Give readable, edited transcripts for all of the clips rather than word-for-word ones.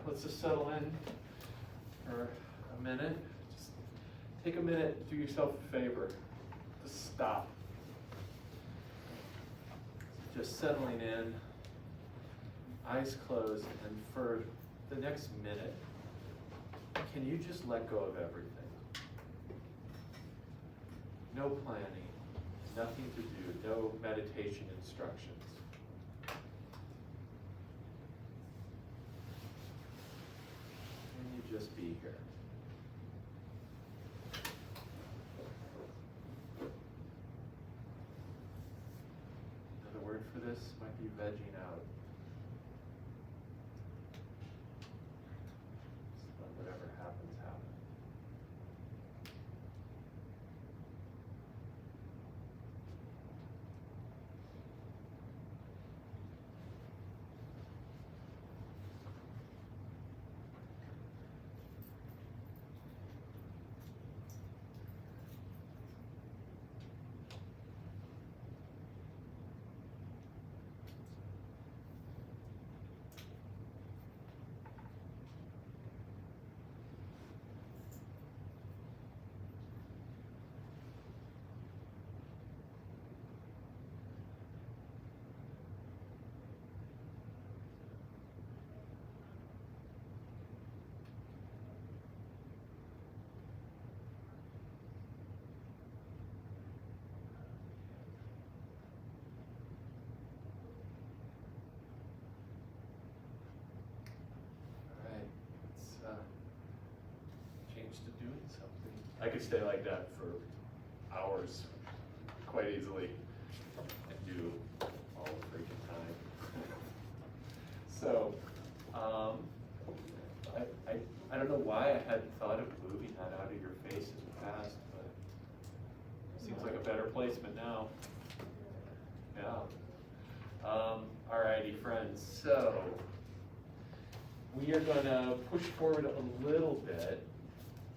let's just settle in for a minute. Just take a minute, do yourself a favor. Just stop. Just settling in, eyes closed, and for the next minute, can you just let go of everything? No planning, nothing to do, no meditation instructions. Can you just be here? Another word for this might be vegging out. Just let whatever happens, happen. To doing something. I could stay like that for hours quite easily and do all the freaking time. So, I don't know why I hadn't thought of moving that out of your face in the past, but it seems like a better placement now. Yeah. Alrighty, friends. So, we are going to push forward a little bit.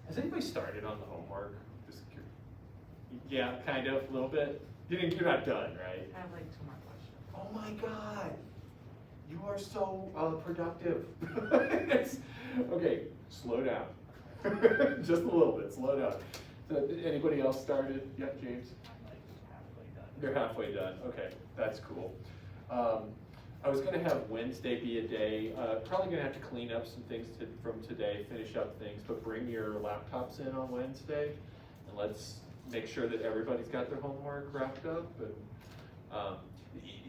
Has anybody started on the homework? Just curious. Yeah, kind of, a little bit. You're not done, right? I have like 2 more questions. Oh my God, you are so productive. Okay, slow down. Just a little bit, slow down. So, anybody else started? Yeah, James? I'm like halfway done. You're halfway done. Okay, that's cool. I was going to have Wednesday be a day, probably going to have to clean up some things from today, finish up things, but bring your laptops in on Wednesday, and let's make sure that everybody's got their homework wrapped up, and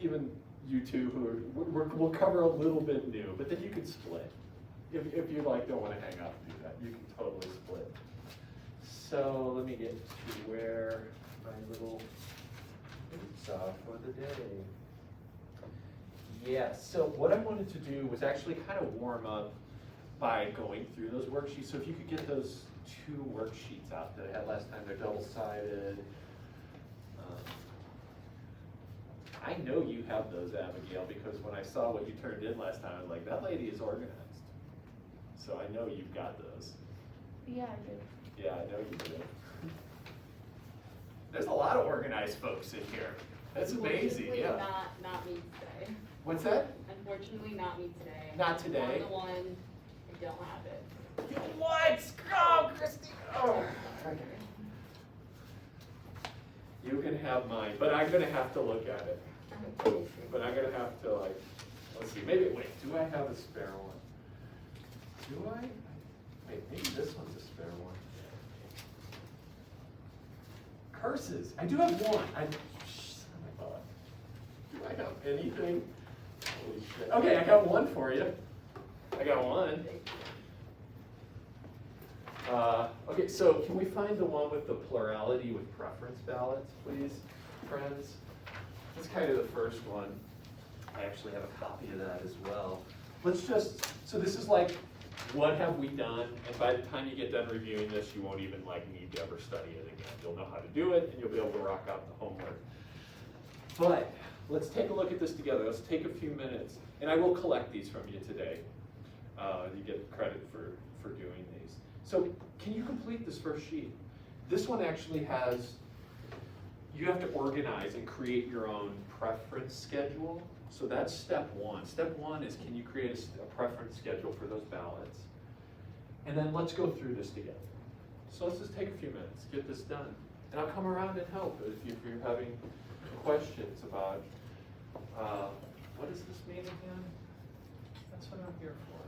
even you two, we'll cover a little bit new, but then you can split. If you don't want to hang out and do that, you can totally split. So let me get to where my little notes are for the day. Yeah, so what I wanted to do was actually kind of warm up by going through those worksheets. So if you could get those 2 worksheets out that I had last time, they're double-sided. I know you have those, Abigail, because when I saw what you turned in last time, I was like, that lady is organized. So I know you've got those. Yeah, I do. Yeah, I know you do. There's a lot of organized folks in here. That's amazing, yeah. Not me today. What's that? Unfortunately, not me today. Not today? I'm the one, I don't have it. What? Oh, Christy. Oh. Okay. You can have mine, but I'm gonna have to look at it. But I'm gonna have to let's see, wait, do I have a spare one? Do I? Wait, maybe this one's a spare one. Curses, I do have one. Do I have anything? Holy shit. Okay, I got one for you. I got one. Okay, so can we find the one with the plurality with preference ballots, please, friends? That's kind of the first one. I actually have a copy of that as well. So this is like, what have we done? And by the time you get done reviewing this, you won't even need to ever study it again. You'll know how to do it, and you'll be able to rock out the homework. But let's take a look at this together. Let's take a few minutes, and I will collect these from you today. You get credit for doing these. So can you complete this first sheet? This one actually has you have to organize and create your own preference schedule. So that's step one. Step one is, can you create a preference schedule for those ballots? And then let's go through this together. So let's just take a few minutes, get this done. And I'll come around and help if you're having questions about, what does this mean again? That's what I'm here for.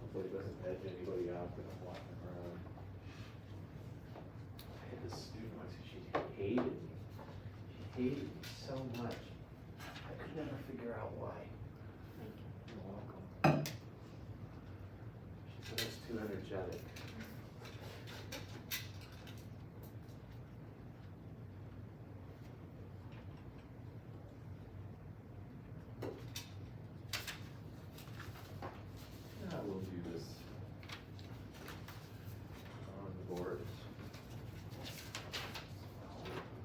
Hopefully it doesn't edge anybody out when I'm walking around. I had this student once, she Hated me. She hated me so much. I could never figure out why. You're welcome. She said I was too energetic. Yeah, we'll do this on the boards.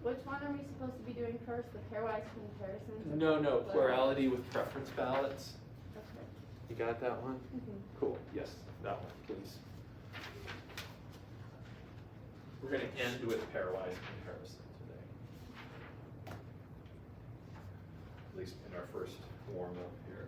Which one are we supposed to be doing first, the pairwise comparisons? No, plurality with preference ballots. Okay. You got that one? Mhm. Cool, yes, that one, please. We're gonna end with pairwise comparison today. At least in our first warm-up here.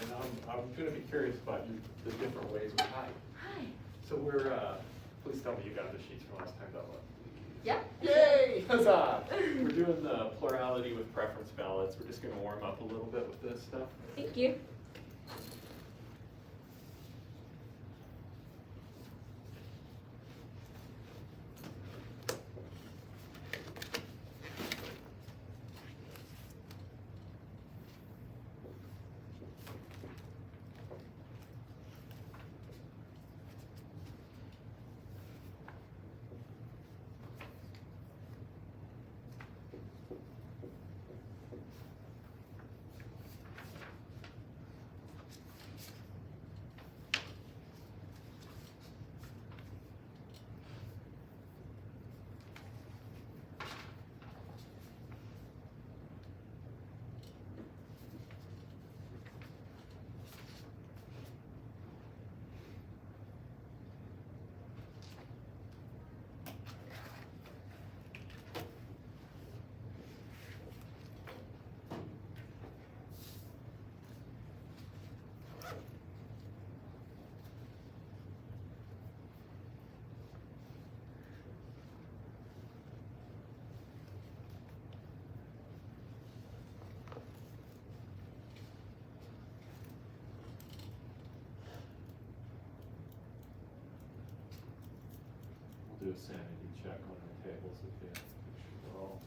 And I'm gonna be curious about the different ways we hide. Hi. So we're, please tell me you got the sheets from last time, Bella. Yep. Yay! Huzzah! We're doing the plurality with preference ballots. We're just gonna warm up a little bit with this stuff. Thank you. Do a sanity check on our tables if they make sure we're all.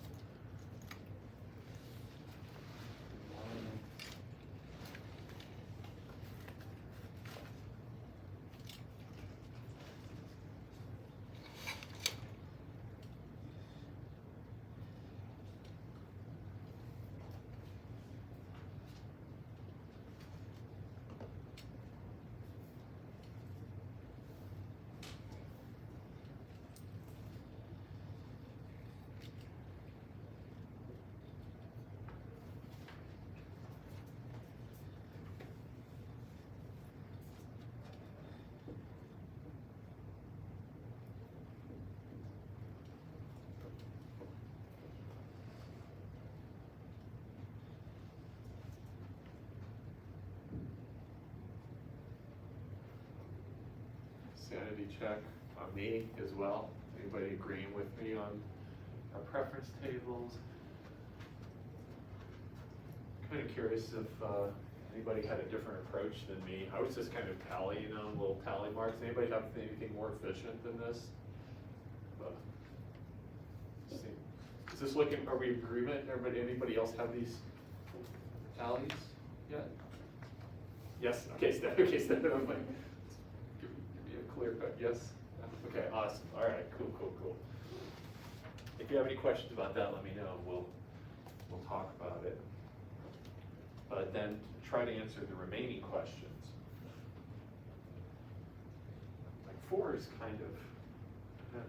Sanity check on me as well. Anybody agreeing with me on our preference tables? Kind of curious if anybody had a different approach than me. I was just kind of tallying on little tally marks. Anybody have anything more efficient than this? Is this looking, are we in agreement? Anybody else have these tallies yet? Yes, okay, Steph, I'm like, give me a clear cut, yes? Okay, awesome, all right, cool. If you have any questions about that, let me know, we'll talk about it. But then try to answer the remaining questions. Like 4 is kind of, okay.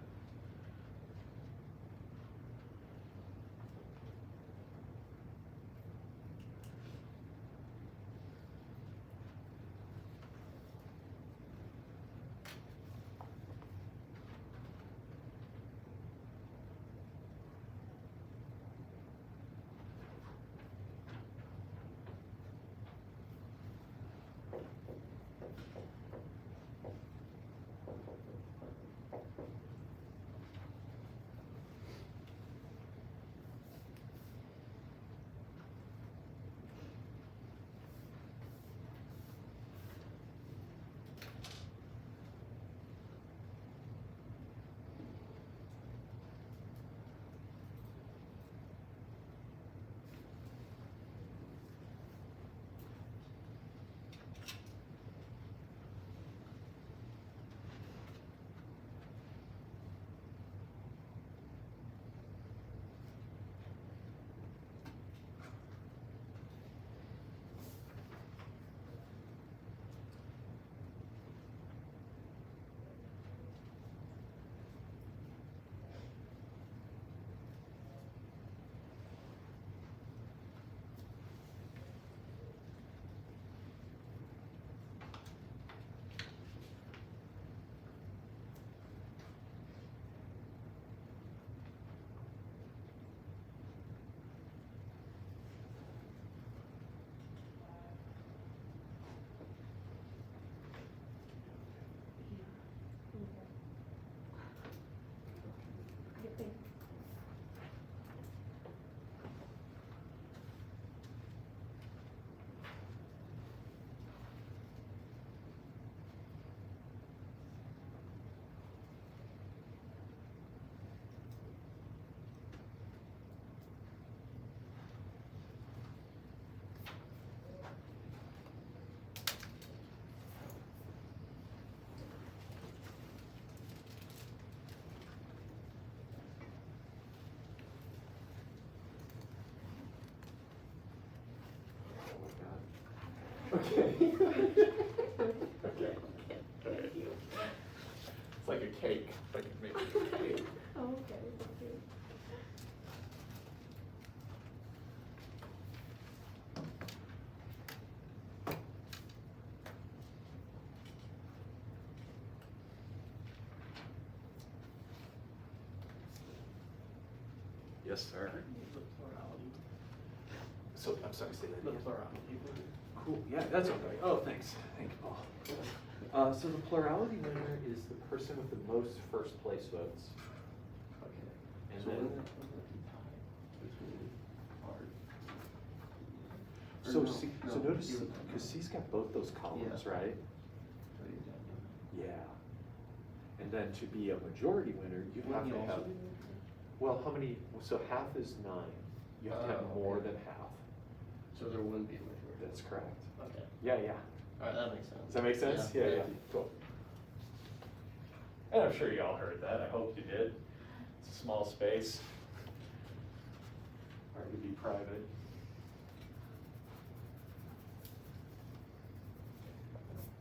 Okay. It's like a cake, if I could make it a cake. Oh, okay, okay. Yes, sir. The plurality. So, I'm sorry, say that The again. plurality. Cool, yeah, that's okay. Oh, thanks. Thank you, Paul. So the plurality winner is the person with the most first place votes. Okay. And So then- wouldn't it be tied between art? Or So no, see, no, so notice, you- because C's got both those columns, Yeah. right? so you don't know. Yeah. And then to be a majority winner, you have Wouldn't to you have, also do well, how many, so half is 9. You have to have Oh, more okay. than half. that? So there wouldn't be a majority? That's correct. Okay, Yeah. alright, that makes sense. Does that make sense? Yeah. Yeah, cool. And I'm sure you all heard that, I hope you did. It's a small space. Hard to be private.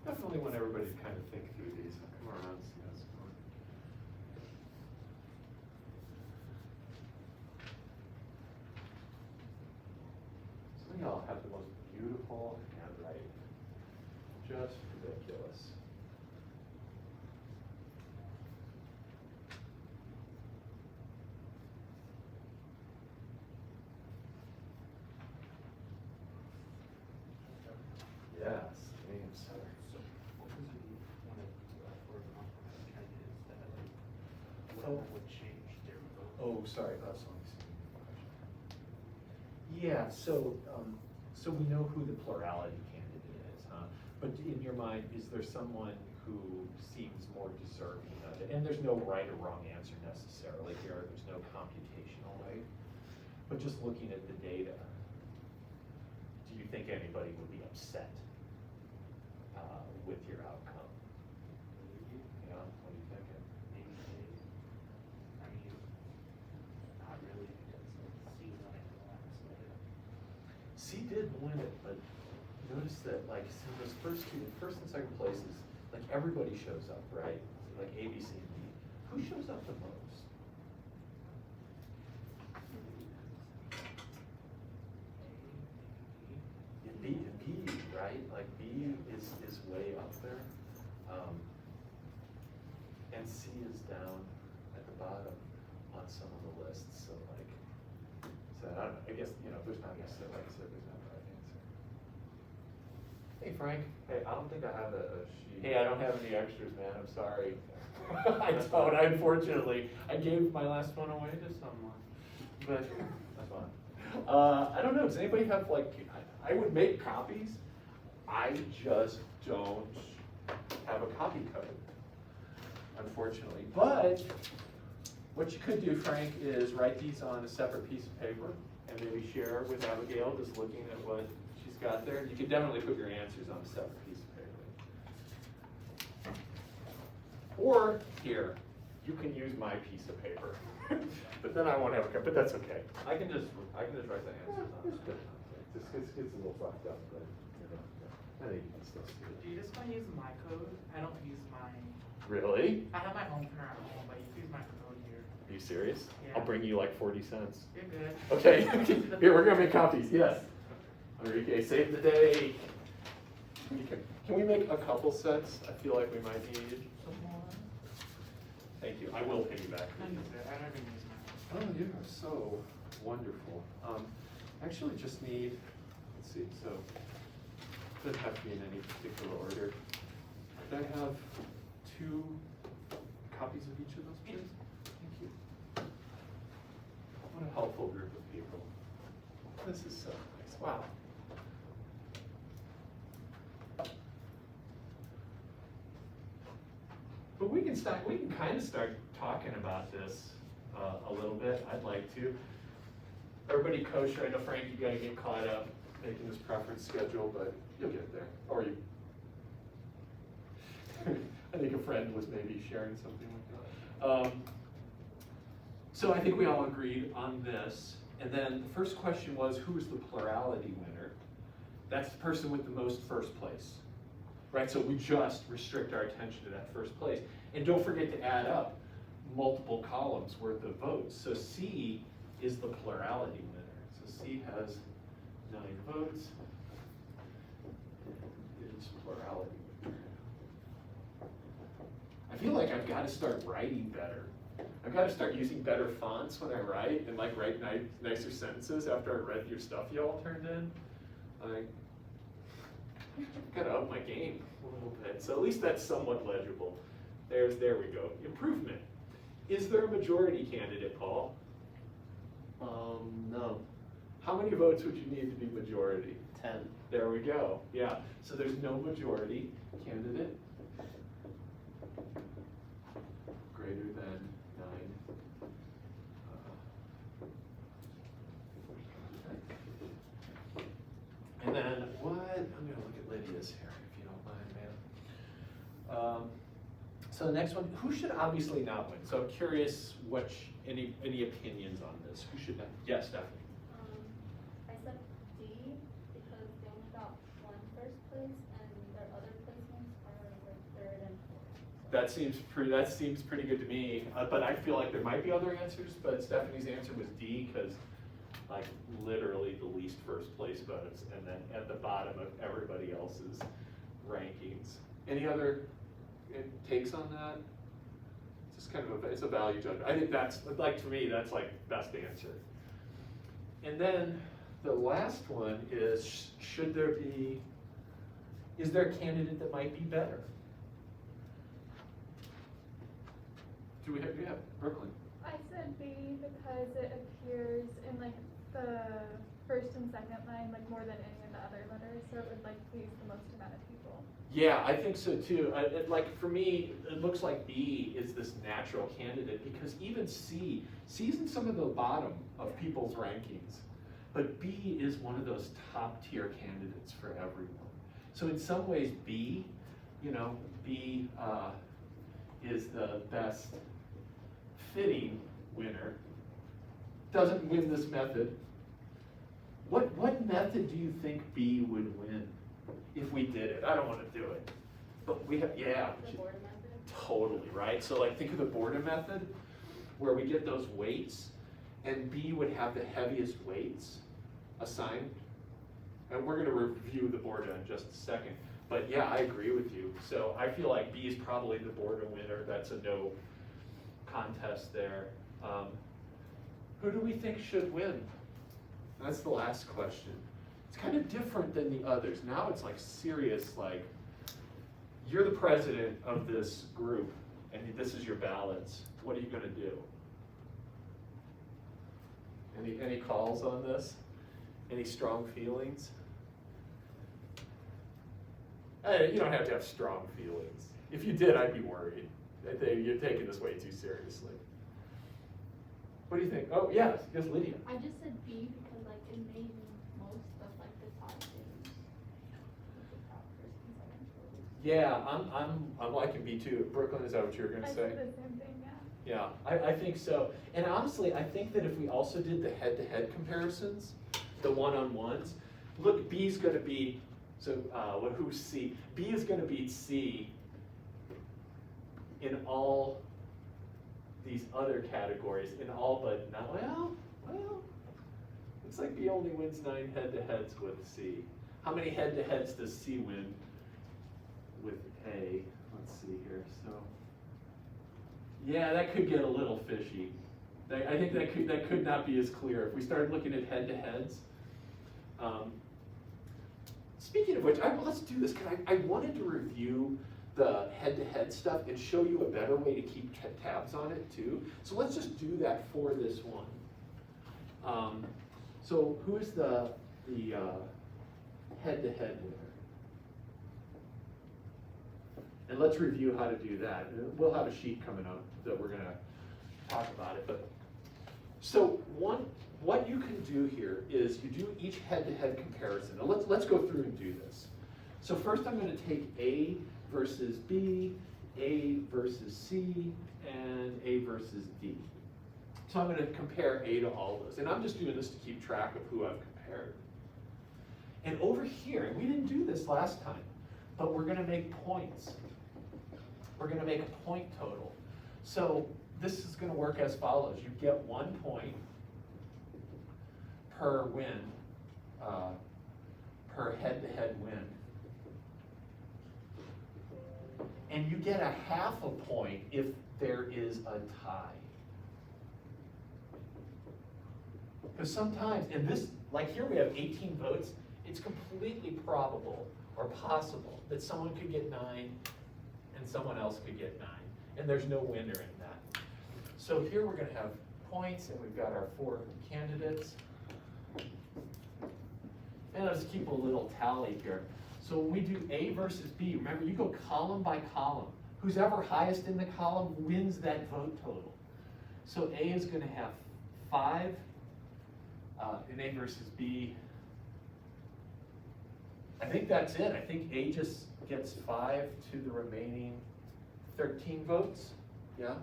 Definitely want everybody to kind of think through these. Come around, see how it's going. Some of y'all have the most beautiful handwriting. Just ridiculous. Yes, names. So what was the one of for the compromise candidates that like? So sorry, let me see. Yeah, so we know who the plurality candidate is, huh? But in your mind, is there someone who seems more deserving of it? And there's no right or wrong answer necessarily here, there's no computational way. But just looking at the data, do you think anybody would be upset with your outcome? Yeah, what are you thinking? Maybe Dave. I mean, not really, because C won it last night. C did win it, but notice that like so those first and second places, like everybody shows up, right? Like A, B, C, and D. Who shows up the most? B, right? Like B is way up there. And C is down at the bottom on some of the lists, so like, so I don't know, I guess, there's not necessarily, like I said, there's not a right answer. Hey Frank. Hey, I don't think I have a sheet. Hey, I don't have any extras, man, I'm sorry. I don't, unfortunately. I gave my last one away to someone, but that's fine. I don't know, does anybody have like, I would make copies, I just don't have a copy code, unfortunately. But what you could do, Frank, is write these on a separate piece of paper and maybe share with Abigail, just looking at what she's got there. You could definitely put your answers on a separate piece of paper. Or here, you can use my piece of paper, but then I won't have a copy, but that's okay. I can just write the answers on It's good. This gets a little fucked up, but, I think you can still see it. Do you just want to use my code? I don't use mine. Really? I have my home printer at home, but you can use my code here. Are you serious? Yeah. I'll bring you like 40 cents. You're good. Okay, here, we're gonna make copies, yes. Enrique, save the day. Can we make a couple sets? I feel like we might need. Some more? Thank you, I will pay you back. I use it. I don't even use mine. Oh, you are so wonderful. Actually just need, let's see, so, doesn't have to be in any particular order. Could I have 2 copies of each of those, please? Thank you. What a helpful group of people. This is so nice, wow. But we can kind of start talking about this a little bit. I'd like to. Everybody kosher. I know Frank, you gotta get caught up making this preference schedule, but you'll get there. Or you. I think a friend was maybe sharing something like that. So I think we all agreed on this. And then the first question was, who is the plurality winner? That's the person with the most first place. Right, so we just restrict our attention to that first place. And don't forget to add up multiple columns worth of votes. So C is the plurality winner. So C has 9 votes. It is plurality winner. I feel like I've got to start writing better. I've got to start using better fonts when I write and like write nicer sentences after I read your stuff you all turned in. Like, I've got to up my game a little bit. So at least that's somewhat legible. There we go. Improvement. Is there a majority candidate, Paul? No. How many votes would you need to be majority? 10. There we go. Yeah. So there's no majority candidate. Greater than 9. And then what? I'm going to look at Lydia's here, if you don't mind, man. So the next one, who should obviously not win? So I'm curious, any opinions on this? Who should not? Yes, Stephanie. I said D because they only got 1 first place and their other placements are like 3rd and 4th. That seems pretty good to me. But I feel like there might be other answers. But Stephanie's answer was D because, like, literally the least first place votes, and then at the bottom of everybody else's rankings. Any other takes on that? It's just kind of it's a value judgment. I think that's, like, to me, that's like best answer. And then the last one is, is there a candidate that might be better? Do you have Brooklyn? I said B because it appears in like the first and second line like more than any of the other letters, so it would like please the most amount of people. Yeah, I think so too. Like for me, it looks like B is this natural candidate because even C's in some of the bottom of people's rankings, but B is one of those top tier candidates for everyone. So in some ways, B, B is the best fitting winner. Doesn't win this method. What method do you think B would win if we did it? I don't want to do it, but we have, yeah. The Boredom method? Totally, right? So like think of the boredom method where we get those weights and B would have the heaviest weights assigned. And we're going to review the boredom in just a second. But yeah, I agree with you. So I feel like B is probably the boredom winner. That's a no contest there. Who do we think should win? That's the last question. It's kind of different than the others. Now it's like serious, like you're the president of this group and this is your ballots. What are you gonna do? Any calls on this? Any strong feelings? You don't have to have strong feelings. If you did, I'd be worried. You're taking this way too seriously. What do you think? Oh, yes, Lydia. I just said B because like it made most of like the top things. Like the top first and second choice. Yeah, I'm liking B too. Brooklyn, is that what you were gonna I say? said the same thing, yeah. Yeah, I think so. And honestly, I think that if we also did the head-to-head comparisons, the one-on-ones, look, B's gonna be, so who's C? B is gonna beat C in all these other categories, in all but not, well, looks like B only wins 9 head-to-heads with C. How many head-to-heads does C win with A? Let's see here, so. Yeah, that could get a little fishy. I think that could not be as clear. If we started looking at head-to-heads. Speaking of which, let's do this, because I wanted to review the head-to-head stuff and show you a better way to keep tabs on it too. So let's just do that for this one. So who is the head-to-head winner? And let's review how to do that. We'll have a sheet coming up that we're gonna talk about it. But so what you can do here is you do each head-to-head comparison. Now let's go through and do this. So first I'm gonna take A versus B, A versus C, and A versus D. So I'm gonna compare A to all those. And I'm just doing this to keep track of who I've compared. And over here, and we didn't do this last time, but we're gonna make points. We're gonna make a point total. So this is gonna work as follows. You get 1 point per win, per head-to-head win. And you get a half a point if there is a tie. Because sometimes, and this, like here we have 18 votes, it's completely probable or possible that someone could get 9 and someone else could get 9. And there's no winner in that. So here we're gonna have points and we've got our 4 candidates. And let's keep a little tally here. So when we do A versus B, remember you go column by column. Who's ever highest in the column wins that vote total. So A is gonna have 5 in A versus B. I think that's it. I think A just gets 5 to the remaining 13 votes. Yeah?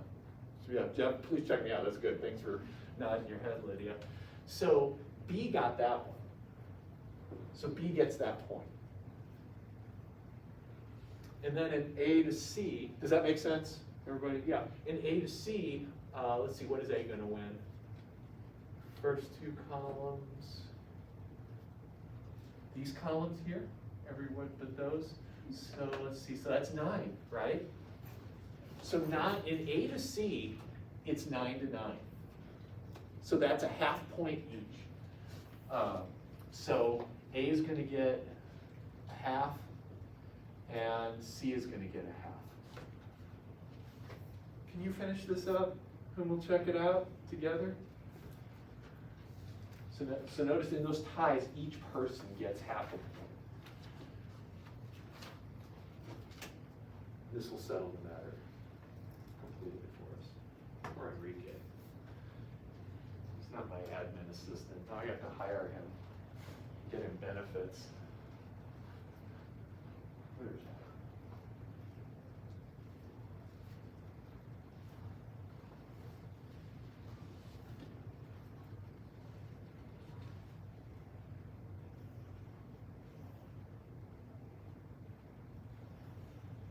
So yeah, Jeff, please check me out. That's good. Thanks for nodding your head, Lydia. So B got that one. So B gets that point. And then in A to C, does that make sense, everybody? Yeah. In A to C, let's see, what is A gonna win? First 2 columns. These columns here, everyone but those. So let's see, so that's 9, right? So in A to C, it's 9 to 9. So that's a half point each. So A is gonna get a half, and C is gonna get a half. Can you finish this up? and we'll check it out together. So notice in those ties, each person gets half a point. This will settle the matter completely for us. Or Enrique. He's not my admin assistant. Now I have to hire him, get him benefits. Where's that?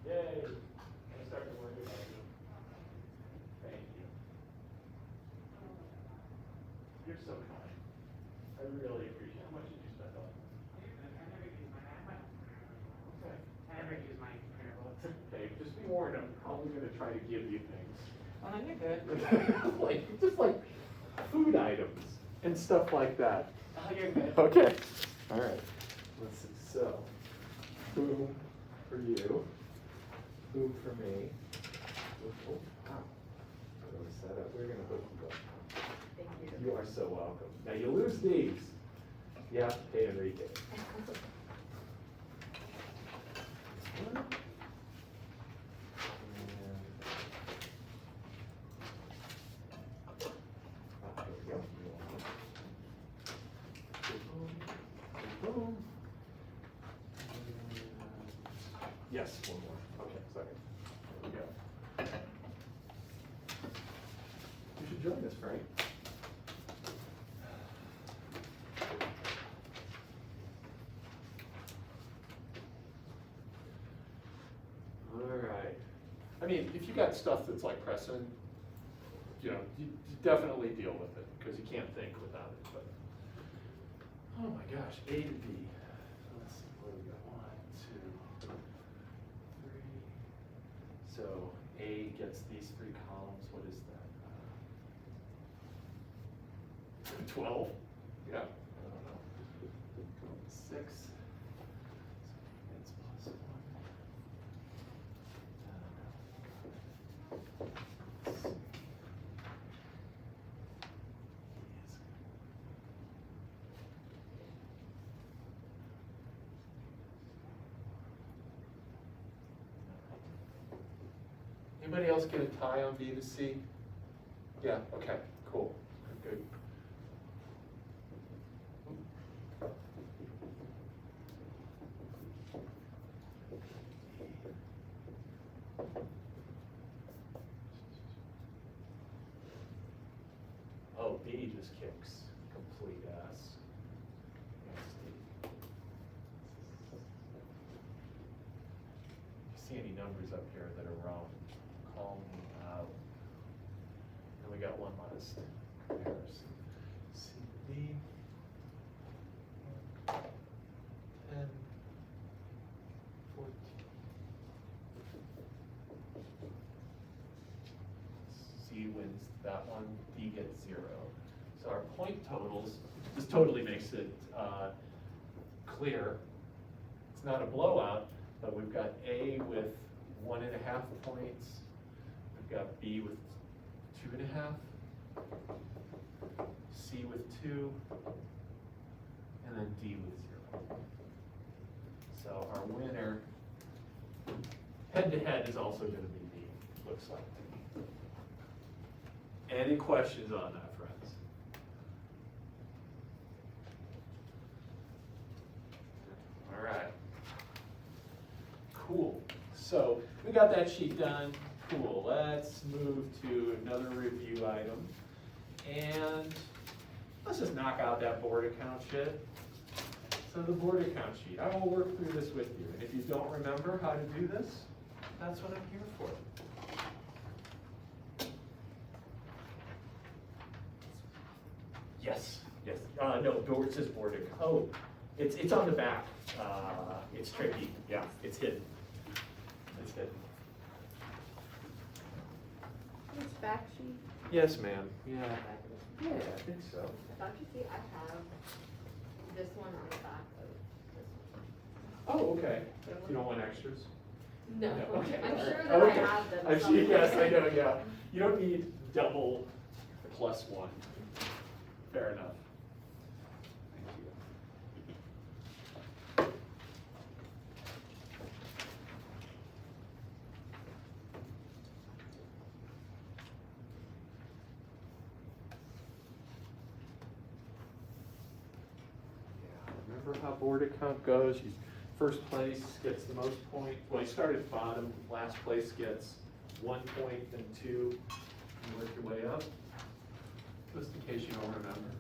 Yay! I started working on you. Thank you. You're so kind. I really appreciate it. How much did you spend on it? I never use mine. Okay. I never use my printer books. Okay, just be warned, I'm probably gonna try to give you things. Oh, no, you're good. Just like food items and stuff like that. Oh, you're good. Okay. All right. Let's see. So, boom for you. Boom for me. Oh, wow. We're gonna set up. We're gonna hook you up. Thank you. You are so welcome. Now you lose these. You have to pay Enrique. Yes, one more. Okay, second. There we go. You should join us, Frank. All right. I mean, if you got stuff that's like pressing, you definitely deal with it because you can't think without it. But oh my gosh, A to B. Let's see, what do we got? 1, 2, 3. So A gets these 3 columns. What is that? 12. Yeah. I don't know. 6. It's plus 1. Anybody else get a tie on B to C? Yeah, okay, cool, good. Oh, B just kicks complete ass. Against D. If you see any numbers up here that are wrong, call me out. And we got one last comparison. C, D. 10, 14. C wins that one, D gets 0. So our point totals, this totally makes it clear. It's not a blowout, but we've got A with 1.5 points. We've got B with 2.5. C with 2. And then D with 0. So our winner, head-to-head, is also going to be D, looks like to me. Any questions on that, friends? All right. Cool. So we got that sheet done. Cool. Let's move to another review item. And let's just knock out that board account shit. So the board account sheet, I will work through this with you. And if you don't remember how to do this, that's what I'm here for. Yes, yes. No, it says board account. Oh, it's on the back. It's tricky. Yeah, it's hidden. It's hidden. This back sheet. Yes, ma'am. Yeah. Back of it. Yeah, I think so. I thought you see, I have this one on the back of this one. Oh, okay. You don't want extras? No, Okay. I'm all sure right. that Okay. I have them I'm sure, somewhere. yes, I know, yeah. You don't need double +1. Fair enough. Thank you. Yeah, remember how board account goes? First place gets the most points. Well, you start at the bottom, last place gets 1 point, then 2, and work your way up. Just in case you don't remember.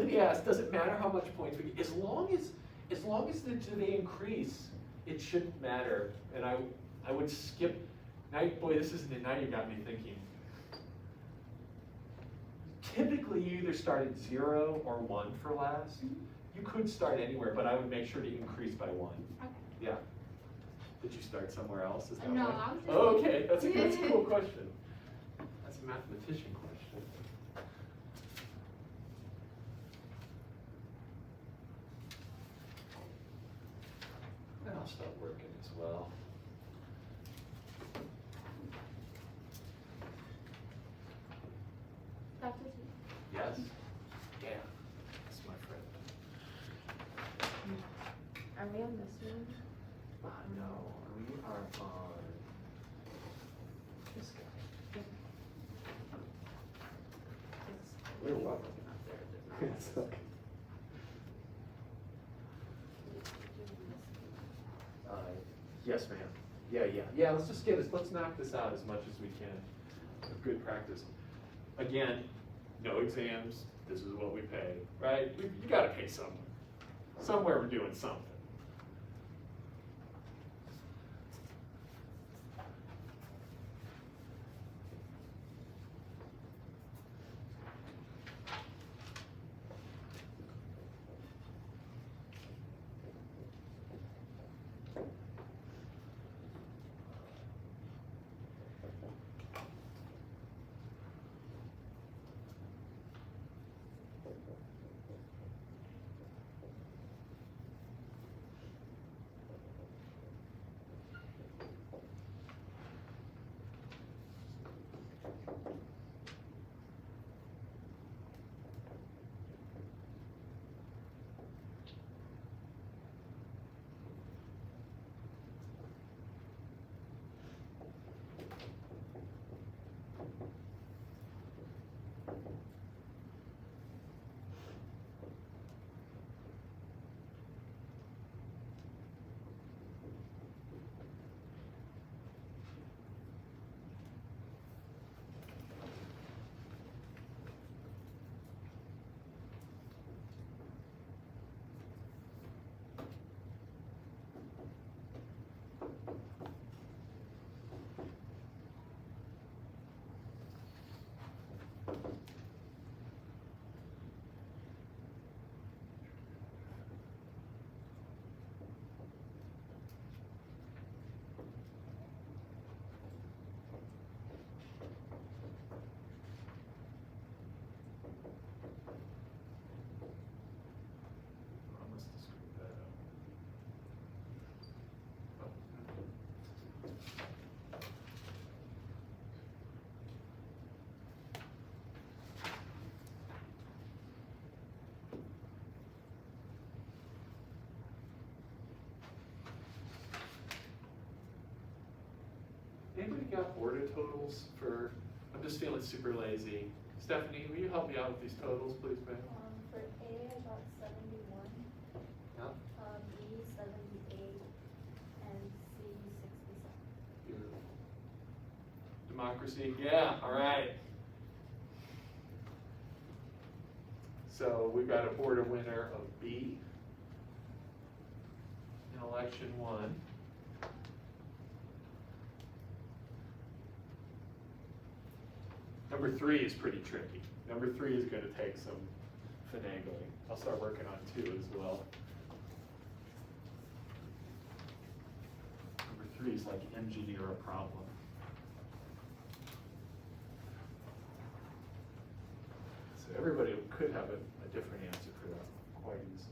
Yes, doesn't matter how much points we get, as long as they increase, it shouldn't matter. And I would skip, now, boy, this isn't it, now you got me thinking. Typically, you either start at 0 or 1 for last. You could start anywhere, but I would make sure to increase by 1. Okay. Yeah. Did you start somewhere else? Is that No, right? I was just. Oh, okay, that's a cool question. That's a mathematician question. And I'll start working as well. Dr. T. Yes? Yeah. That's my friend. Are we on this one? No, we are on this guy. We're welcome. It's okay. Yes, ma'am. Yeah, let's just let's knock this out as much as we can. Good practice. Again, no exams, this is what we pay, right? You gotta pay somewhere. Somewhere we're doing something. I must have screwed that up. Anybody got order totals for, I'm just feeling super lazy. Stephanie, will you help me out with these totals, please, ma'am? For A, I got 71, Yeah? B 78, and C 67. Beautiful. Democracy, yeah, all right. So we've got a border winner of B in election 1. Number 3 is pretty tricky. Number 3 is gonna take some finagling. I'll start working on 2 as well. Number 3 is like engineer a problem. So everybody could have a different answer for that quite easily.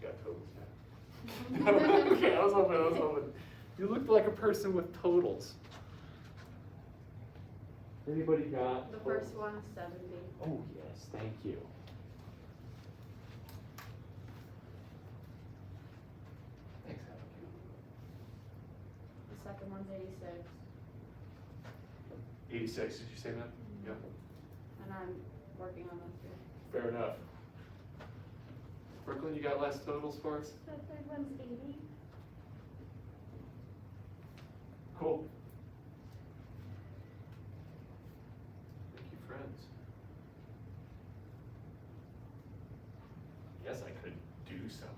Got totals now. Okay, I was hoping. You looked like a person with totals. Anybody got? The first one, 70. Oh, yes, thank you. Thanks, Abigail. The second one's 86. 86, did you say that? Yep. And I'm working on those 2. Fair enough. Brooklyn, you got last totals for us? The third one's 80. Cool. Thank you, friends. Yes, I could do something.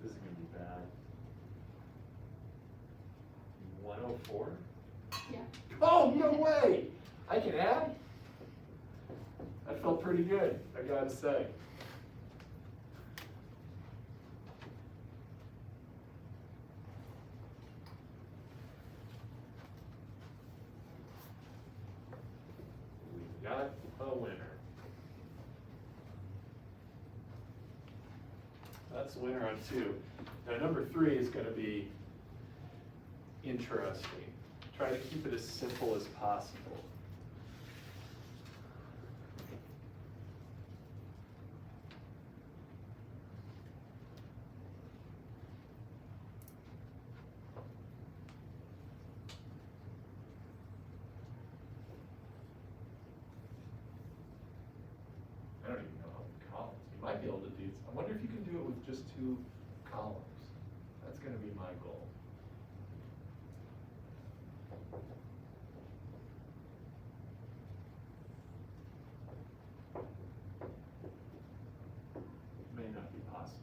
This is gonna be bad. 104? Yeah. Oh, no way! I can add? That felt pretty good, I gotta say. We got a winner. That's the winner on 2. Now, number 3 is gonna be interesting. Try to keep it as simple as possible. I don't even know how many columns. You might be able to do, I wonder if you can do it with just 2 columns. That's gonna be my goal. May not be possible.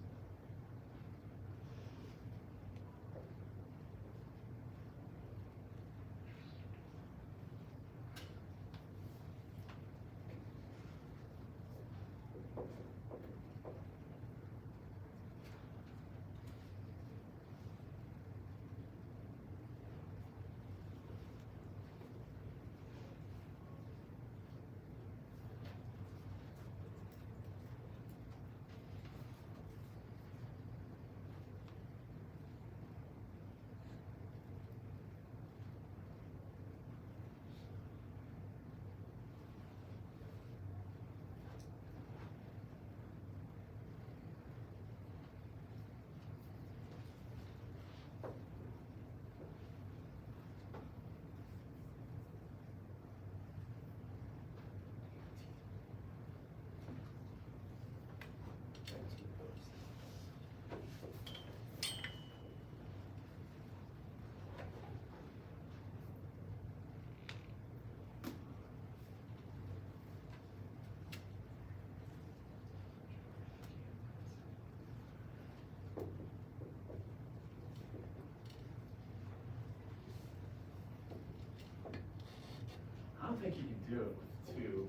do it with 2.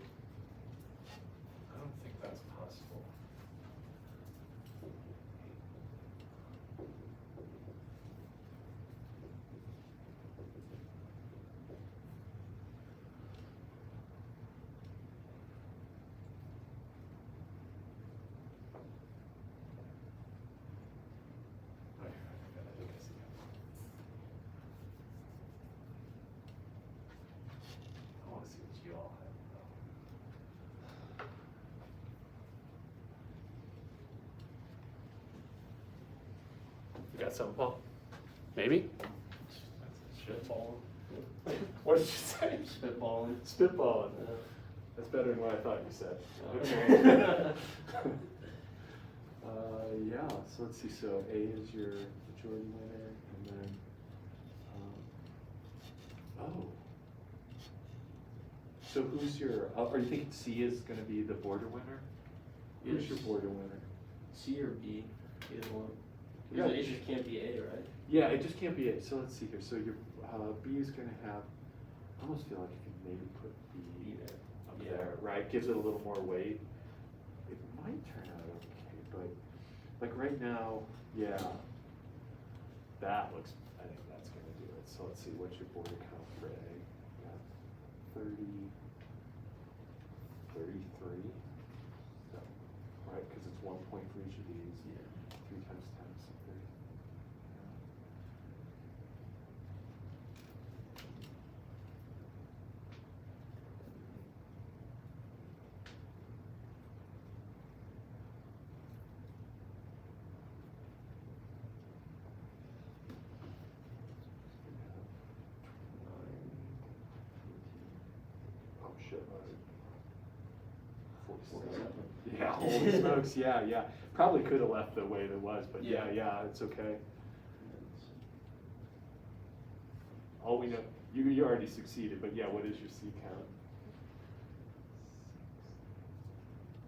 I don't think that's possible. Oh, here, I think I see it. I want to see what you all have though. You got something, Paul? Maybe? Spitballing. What did you say? Spitballing. Spitballing. Yeah. That's better than what I thought you said. Okay. Yeah, so let's see, so A is your majority winner, and then, oh. So who's your, are you thinking C is gonna be the border winner? Who's your Yes. border winner? C or B, either one. Yeah. Because it just can't be A, right? Yeah, it just can't be A, so let's see here, so your, B is gonna have, I almost feel like you can maybe put B up Yeah. there, right? Gives it a little more weight. It might turn out okay, but like right now, yeah, that looks, I think that's gonna do it. So let's see, what's your border count for A? Yeah, 30, 33. So, right, because it's 1 point for each of these. Yeah. 3 times 10 is 30. Yeah. Oh shit, 47. Yeah, holy smokes, yeah. Probably could have left the way it was, but yeah, it's okay. All we know, you already succeeded, but yeah, what is your C count?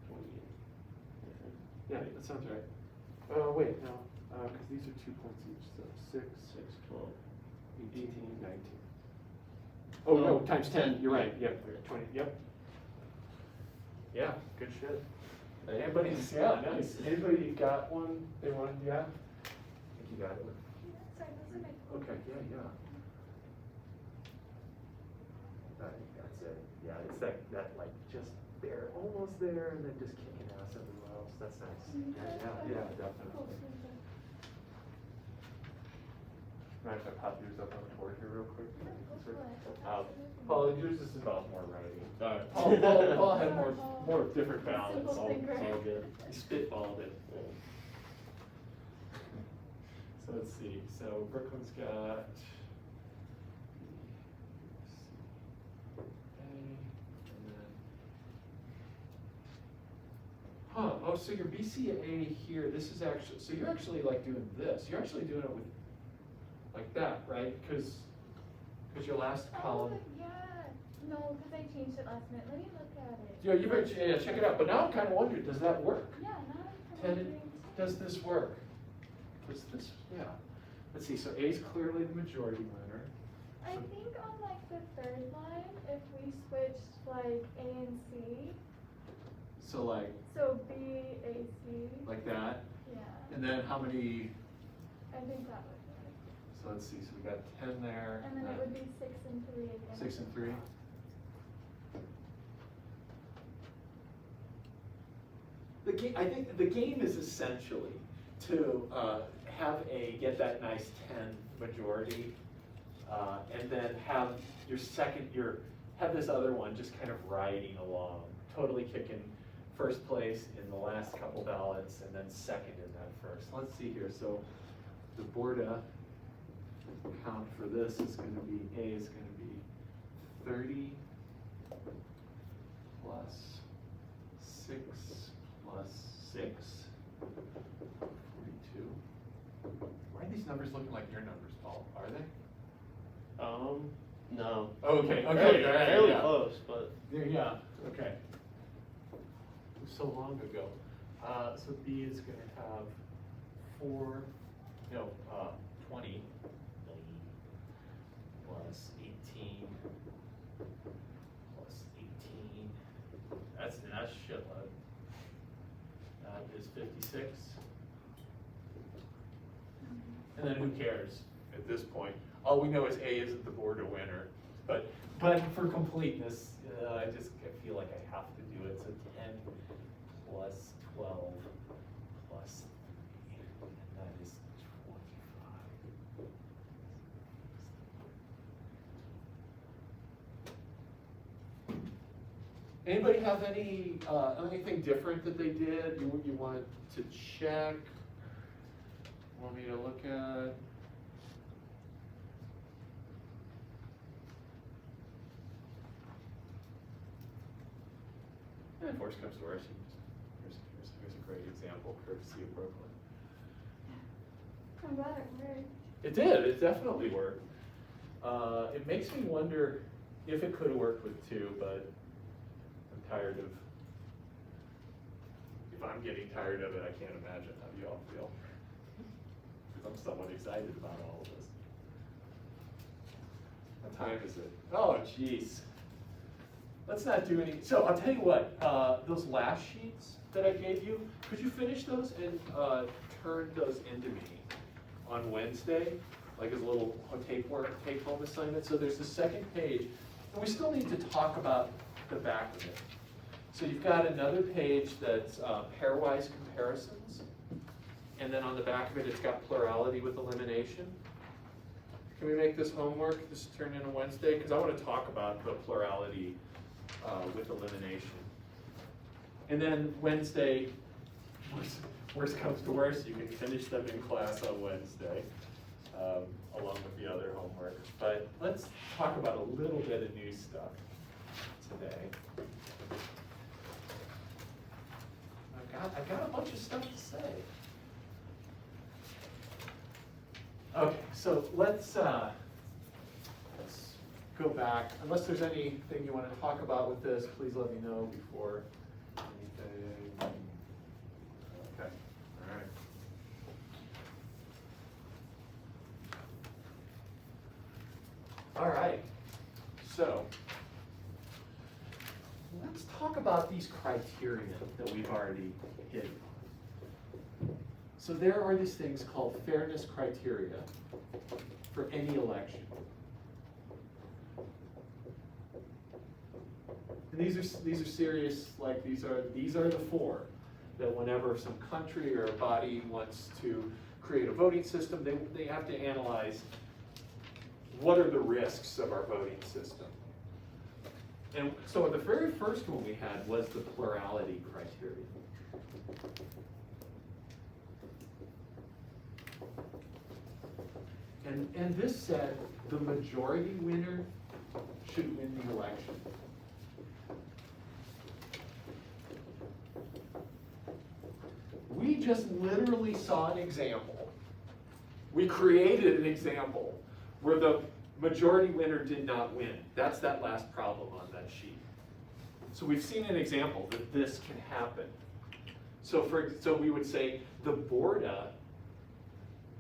28. Yeah, that sounds right. Oh, wait, no, because these are 2 points each, so 6, 6, 12, 18, 19. Oh, no, Oh, times 10, 10, you're right, yeah. yep, 20, yep. Yeah, good shit. Anybody's, nice. Anybody got one they wanted, yeah? I think you got it. Sorry, those are my. Okay, yeah. That's it. Yeah, it's that like just there, almost there, and then just kicking ass everywhere else. That's nice. Yeah, definitely. Mind if I pop yours up on the board here real quick? Paul, yours just involves more writing. Alright. Paul had more different balance. Simple thinker. It's all good. He spitballed it. So let's see, so Brooklyn's got. Oh, so your BCA here, this is actually, so you're actually like doing this, you're actually doing it with, like that, right? Because your last column. Oh, yeah. No, because I changed it last minute. Let me look at it. Yeah, you better, check it out, but now I'm kind of wondering, does that work? Yeah, now I'm Ted, wondering. does this work? Does this, yeah. Let's see, so A is clearly the majority winner. I think on like the third line, if we switched like A and C, So like, so B, A, C. like that, Yeah, and then how many, I think that would work. so let's see, so we got 10 there. And then it would be 6 and 3 again. 6 and 3. I think the game is essentially to have get that nice 10 majority, and then have have this other one just kind of riding along, totally kicking first place in the last couple ballots, and then second in that first. Let's see here. So the Borda count for this is going to be A is going to be 30 plus 6 plus 6, 42. Why are these numbers looking like your numbers, Paul? Are they? No. Okay, Fairly yeah. close, but. Yeah, okay. It was so long ago. So B is gonna have 20 plus 18 plus 18 shitload. That is 56. And then who cares at this point? All we know is A isn't the board a winner. But for completeness, I just feel like I have to do it. So 10 plus 12 plus 3, and that is 25. Anybody have anything different that they did? You want to check? Want me to look at? And if worse comes to worse, here's a great example, courtesy of Brooklyn. I'm glad it worked. It did, it definitely worked. It makes me wonder if it could have worked with 2, but I'm tired of, if I'm getting tired of it, I can't imagine how you all feel. Because I'm somewhat excited about all of this. What time is it? Oh, jeez. Let's not do any, so I'll tell you what, those last sheets that I gave you, could you finish those and turn those into me on Wednesday, like as a little take-home assignment? So there's the second page, and we still need to talk about the back of it. So you've got another page that's pairwise comparisons, and then on the back of it, it's got plurality with elimination. Can we make this homework, this turn into Wednesday? Because I want to talk about the plurality with elimination. And then Wednesday, worst comes to worst, you can finish them in class on Wednesday, along with the other homework. But let's talk about a little bit of new stuff today. I've got a bunch of stuff to say. Okay, so let's go back. Unless there's anything you want to talk about with this, please let me know before anything. Okay, all right. All right, so let's talk about these criteria that we've already hit. So there are these things called fairness criteria for any election. And these are serious, like these are the 4 that whenever some country or a body wants to create a voting system, they have to analyze what are the risks of our voting system. And so the very first one we had was the plurality criterion. And this said the majority winner should win the election. We just literally saw an example. We created an example where the majority winner did not win. That's that last problem on that sheet. So we've seen an example that this can happen. So we would say the Borda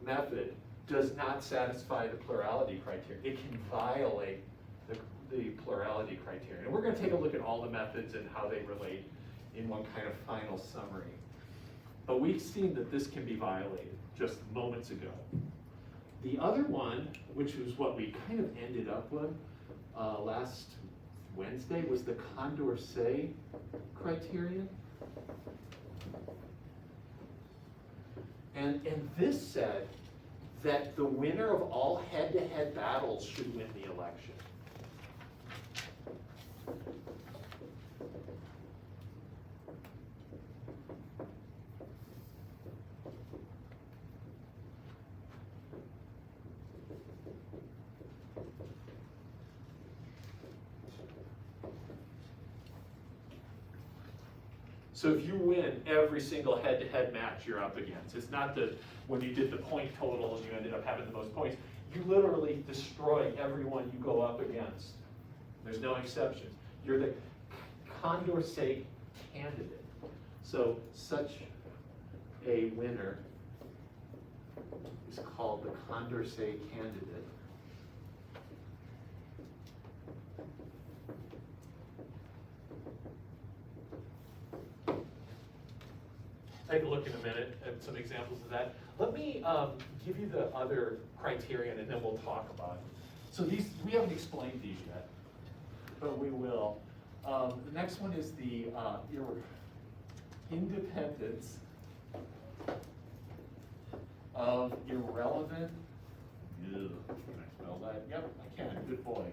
method does not satisfy the plurality criteria. It can violate the plurality criterion. And we're going to take a look at all the methods and how they relate in one kind of final summary. But we've seen that this can be violated just moments ago. The other one, which was what we kind of ended up with last Wednesday, was the Condorcet Criterion. And this said that the winner of all head-to-head battles should win the election. So if you win every single head-to-head match you're up against, it's not that when you did the point total and you ended up having the most points, you literally destroy everyone you go up against. There's no exceptions. You're the Condorcet candidate. So such a winner is called the Condorcet candidate. take a look in a minute at some examples of that. Let me give you the other criterion and then we'll talk about it. So these, we haven't explained these yet, but we will. The next one is the independence of irrelevant, can I spell that? Yep, I can, good boy.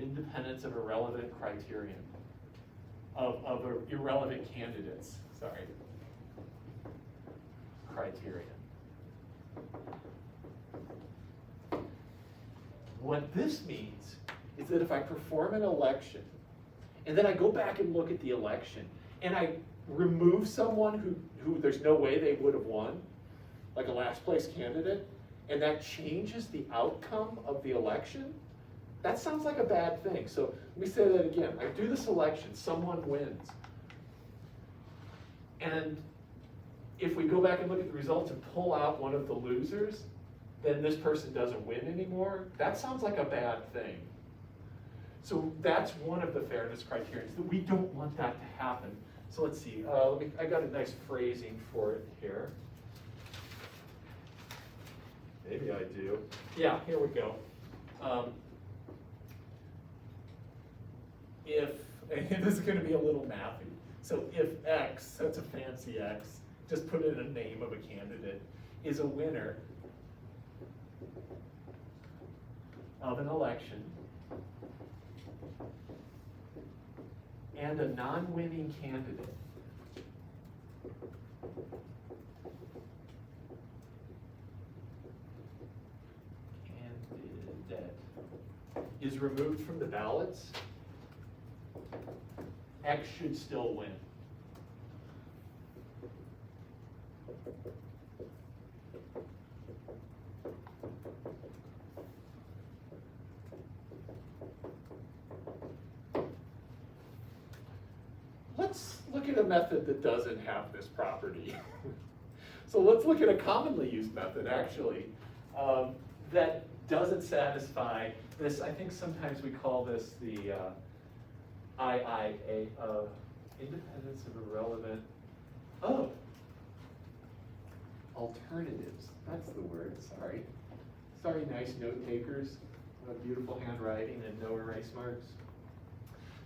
Independence of irrelevant criterion, of irrelevant candidates, sorry. Criterion. What this means is that if I perform an election, and then I go back and look at the election, and I remove someone who there's no way they would have won, like a last place candidate, and that changes the outcome of the election, that sounds like a bad thing. So let me say that again. I do this election, someone wins. And if we go back and look at the results and pull out one of the losers, then this person doesn't win anymore. That sounds like a bad thing. So that's one of the fairness criteria, that we don't want that to happen. So let's see, I got a nice phrasing for it here. Maybe I do. Yeah, here we go. If, and this is gonna be a little mathy. So if X, that's a fancy X, just put in a name of a candidate, is a winner of an election, and a non-winning candidate is removed from the ballots, X should still win. Let's look at a method that doesn't have this property. So let's look at a commonly used method, actually, that doesn't satisfy this. I think sometimes we call this the IIA, independence of irrelevant, alternatives. That's the word, sorry. Sorry, nice note takers, beautiful handwriting and no erase marks.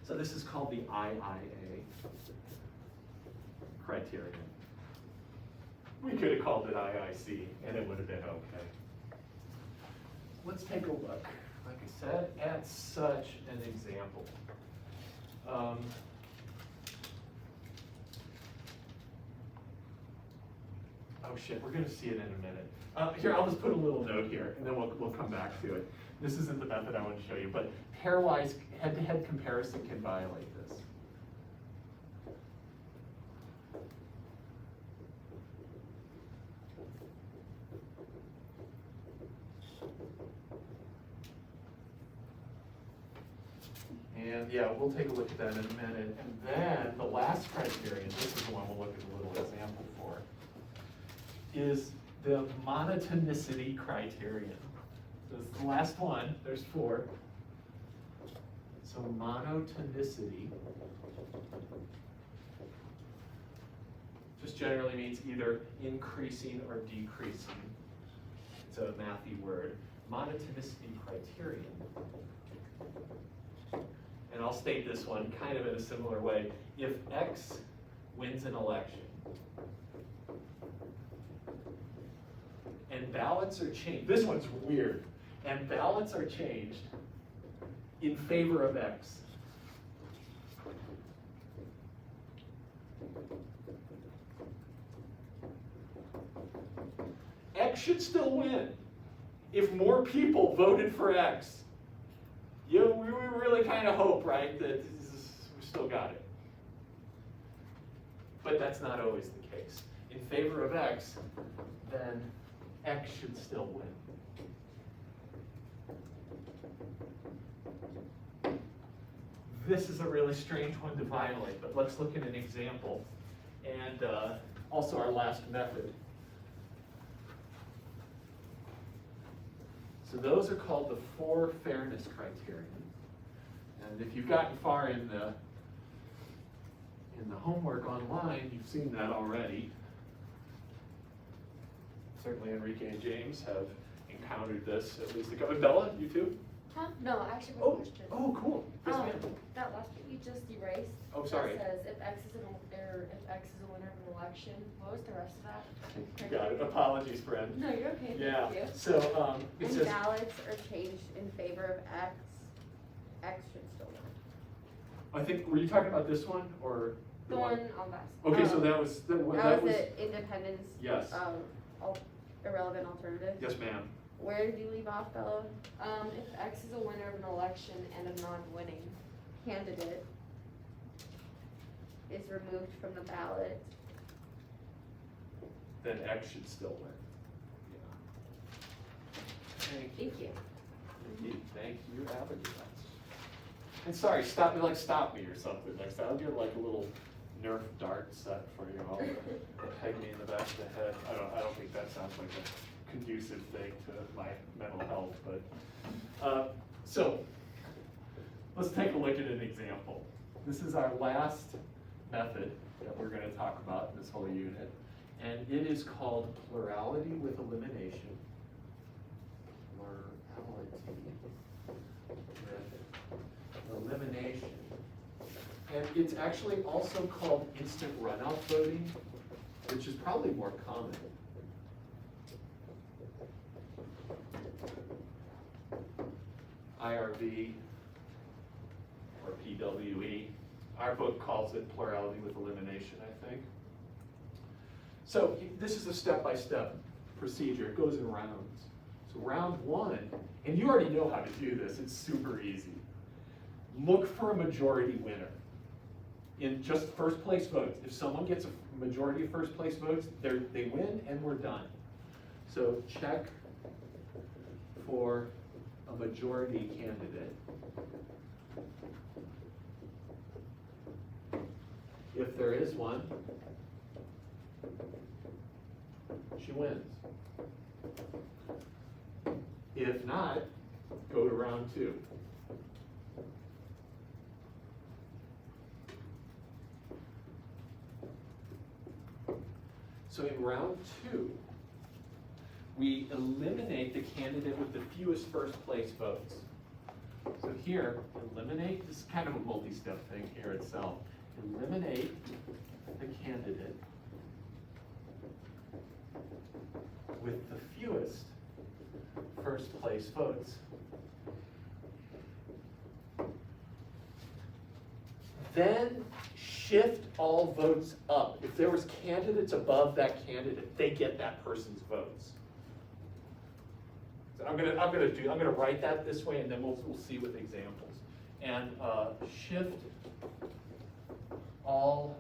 So this is called the IIA criterion. We could have called it IIC and it would have been okay. Let's take a look, like I said, at such an example. Oh shit, we're gonna see it in a minute. Here, I'll just put a little note here, and then we'll come back to it. This isn't the method I want to show you, but pairwise head-to-head comparison can violate this. And yeah, we'll take a look at that in a minute. And then the last criterion, this is the one we'll look at a little example for, is the monotonicity criterion. So it's the last one, there's 4. So monotonicity just generally means either increasing or decreasing. It's a mathy word. Monotonicity criterion. And I'll state this one kind of in a similar way. If X wins an election, and ballots are changed, this one's weird, and ballots are changed in favor of X, X should still win if more people voted for X. We really kind of hope, right, that we still got it. But that's not always the case. In favor of X, then X should still win. This is a really strange one to violate, but let's look at an example. And also our last method. So those are called the 4 fairness criterion. And if you've gotten far in in the homework online, you've seen that already. Certainly Enrique and James have encountered this at least a couple. Bella, you too? Huh? No, I actually have a Oh, question. oh, cool. Yes, ma'am. That last bit you just erased. Oh, sorry. That says if X is a winner of an election, what was the rest of that? You got it. Apologies, friend. No, you're okay, Yeah, thank you. so, it When says, ballots are changed in favor of X, X should still win. I think, were you talking about this one, or? The one on that. Okay, so that was, that was. That was the independence. Yes. Irrelevant alternative. Yes, ma'am. Where did you leave off, Bella? If X is a winner of an election and a non-winning candidate is removed from the ballot, Then X should still win. Yeah. thank you. Indeed, thank you, Abigail. And sorry, stop me or something next time. I'll get like a little Nerf dart set for you all to peg me in the back of the head. I don't think that sounds like a conducive thing to my mental health, but, so, let's take a look at an example. This is our last method that we're gonna talk about in this whole unit, and it is called plurality with elimination. Elimination. And it's actually also called instant runout voting, which is probably more common. IRV or PWE. Our book calls it plurality with elimination, I think. So this is a step-by-step procedure. It goes in rounds. So round one, and you already know how to do this, it's super easy. Look for a majority winner in just first place votes. If someone gets a majority of first place votes, they win and we're done. So check for a majority candidate. If there is one, she wins. If not, go to round two. So in round two, we eliminate the candidate with the fewest first place votes. So here, eliminate, this is kind of a multi-step thing here itself. Eliminate the candidate with the fewest first place votes. Then shift all votes up. If there was candidates above that candidate, they get that person's votes. So I'm gonna write that this way, and then we'll see with examples. And shift all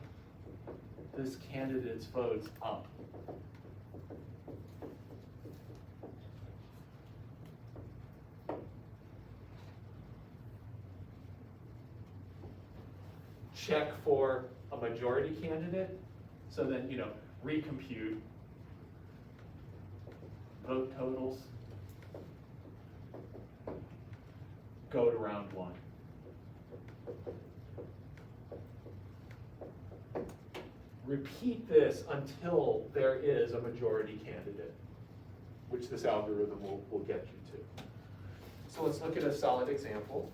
this candidate's votes up. Check for a majority candidate, so then, recompute vote totals. Go to round one. Repeat this until there is a majority candidate, which this algorithm will get you to. So let's look at a solid example.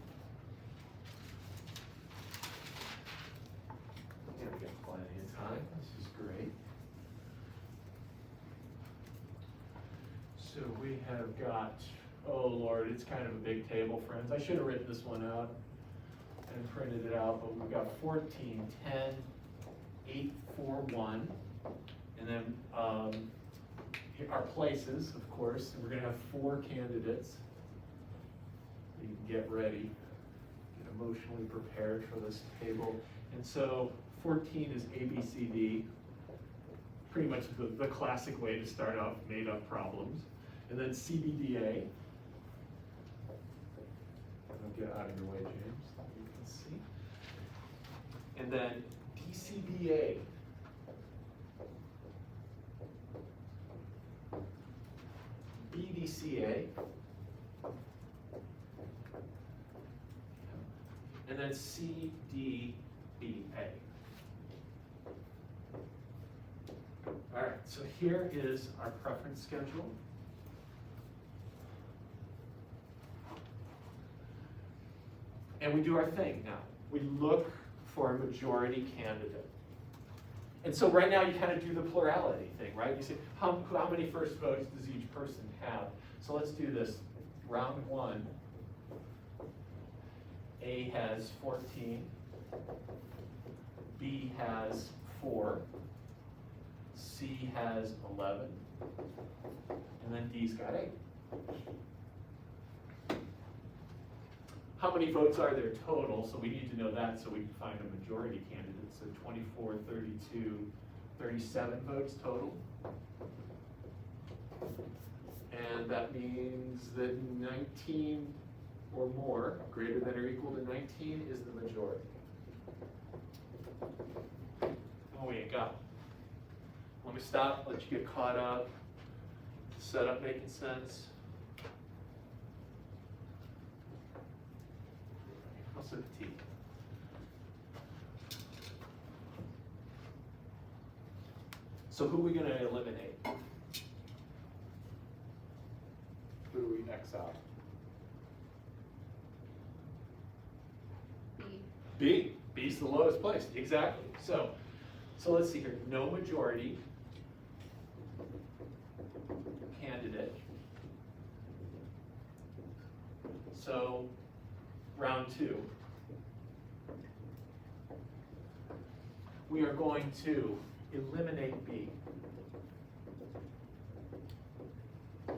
And we got plenty of time, this is great. So we have got, oh Lord, it's kind of a big table, friends. I should have written this one out and printed it out, but we've got 14, 10, 8, 4, 1, and then our places, of course. We're going to have 4 candidates. You can get ready, get emotionally prepared for this table. And so 14 is A, B, C, D. Pretty much the classic way to start off made-up problems. And then C, B, D, A. I'll get out of your way, James, so you can see. And then DCBA. BDCA. And then CDBA. All right, so here is our preference schedule. And we do our thing now. We look for a majority candidate. And so right now you kind of do the plurality thing, right? You say, how many first votes does each person have? So let's do this. Round one, A has 14, B has 4, C has 11, and then D's got 8. How many votes are there total? So we need to know that so we can find a majority candidate. So 24, 32, 37 votes total. And that means that 19 or more, greater than or equal to 19, is the majority. Oh, we ain't got it. Let me stop, let you get caught up. Setup making sense? I'll sip the tea. So who are we gonna eliminate? Who do we X out? B. B. B's the lowest place, exactly. So let's see here, no majority candidate. So round two. We are going to eliminate B.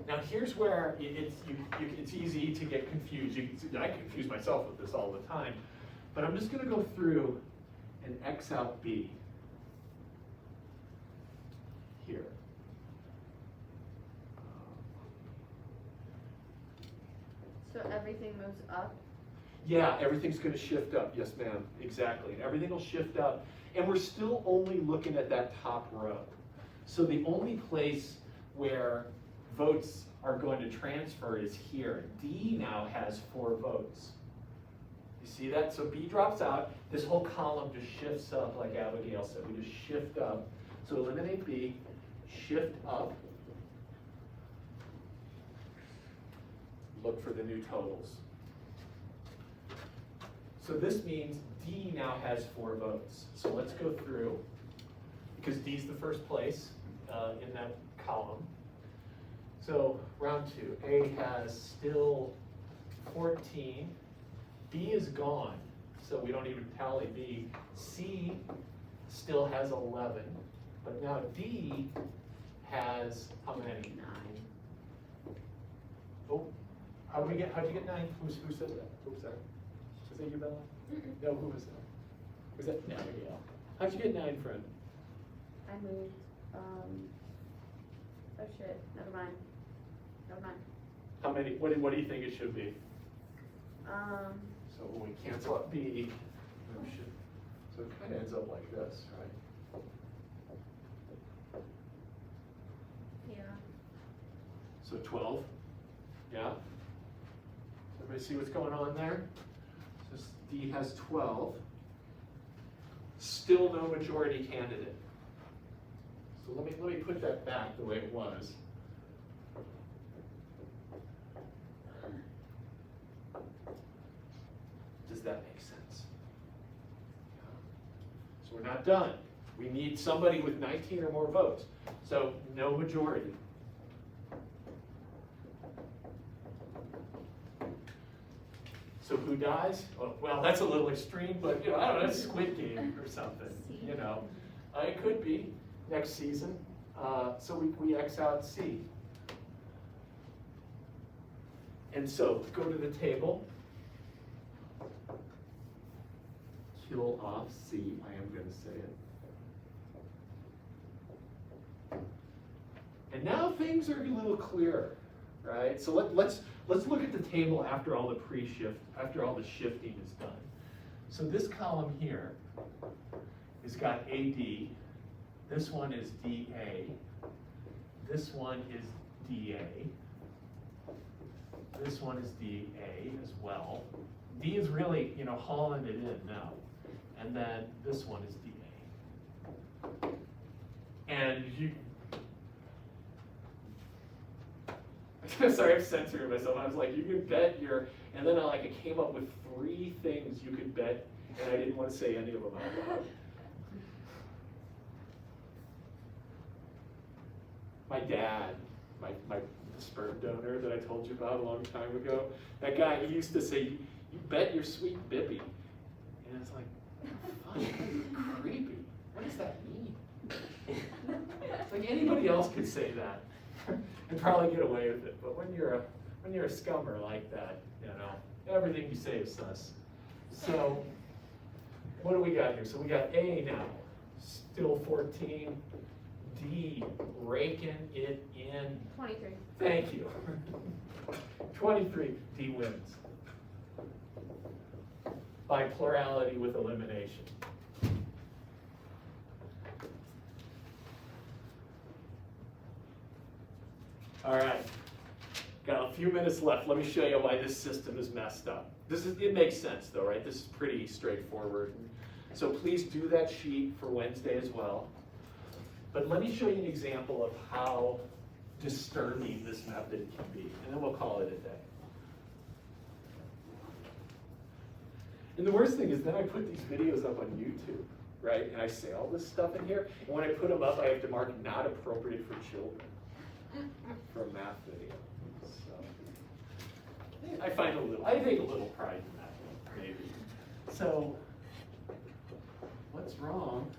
Now here's where it's easy to get confused. I confuse myself with this all the time. But I'm just going to go through and X out B here. So everything moves up? Yeah, everything's going to shift up. Yes, ma'am. Exactly. And everything will shift up. And we're still only looking at that top row. So the only place where votes are going to transfer is here. D now has 4 votes. You see that? So B drops out. This whole column just shifts up, like Abigail said. We just shift up. So eliminate B, shift up. Look for the new totals. So this means D now has 4 votes. So let's go through, because D's the first place in that column. So round 2, A has still 14. B is gone, so we don't even tally B. C still has 11, but now D has how many? 9. Oh, how'd you get 9? Who said that? Oops, sorry. Was that you, Bella? No, who was that? Was that Abigail? How'd you get 9, friend? I moved, oh shit, never mind. How many? What do you think it should be? So when we cancel out B, so it kind of ends up like this, right? Yeah. So 12, yeah? Everybody see what's going on there? So D has 12. Still no majority candidate. So let me put that back the way it was. Does that make sense? So we're not done. We need somebody with 19 or more votes. So no majority. So who dies? Oh, well, that's a little extreme, but I don't know, it's Squid Game or something. It could be next season. So we X out C. And so go to the table. Kill off C. I am going to say it. And now things are a little clearer, right? So let's look at the table after all the after all the shifting is done. So this column here has got AD. This one is DA. This one is DA. This one is DA as well. D is really, hauling it in now. And then this one is DA. And you, sorry, I'm censoring myself. I was like, you can bet your, and then I came up with 3 things you could bet, and I didn't want to say any of them out loud. My dad, my sperm donor that I told you about a long time ago, that guy, he used to say, you bet your sweet bippy. And it's like, fuck, creepy. What does that mean? It's like anybody else could say that and probably get away with it. But when you're a scummer like that, you know, everything you say is sus. So what do we got here? So we got A now, still 14. D, raking it in. 23. Thank you. 23, D wins. By plurality with elimination. All right, got a few minutes left. Let me show you why this system is messed up. It makes sense though, right? This is pretty straightforward. So please do that sheet for Wednesday as well. But let me show you an example of how disturbing this method can be, and then we'll call it a day. And the worst thing is then I put these videos up on YouTube, right? And I say all this stuff in here, and when I put them up, I have to mark not appropriate for children for a math video. So I take a little pride in that, maybe. So what's wrong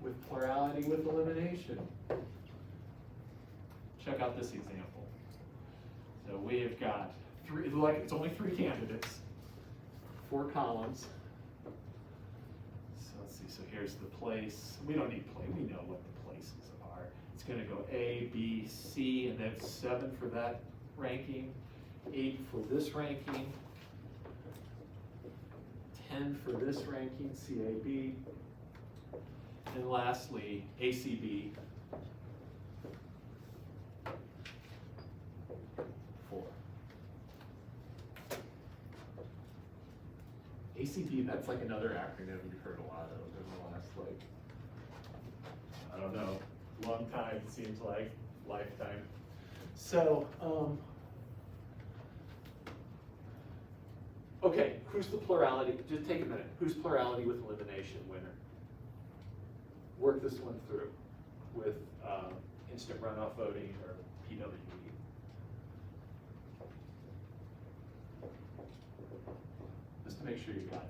with plurality with elimination? Check out this example. So we have got it's only 3 candidates, 4 columns. So let's see, so here's the place. We don't need place, we know what the places are. It's gonna go A, B, C, and then 7 for that ranking, 8 for this ranking, 10 for this ranking, CAB, and lastly, ACB, 4. ACB, that's like another acronym you've heard a lot of in the last, I don't know, long time, it seems like, lifetime. So, okay, who's the plurality? Just take a minute. Who's plurality with elimination winner? Work this one through with instant runoff voting or PWE. Just to make sure you got it.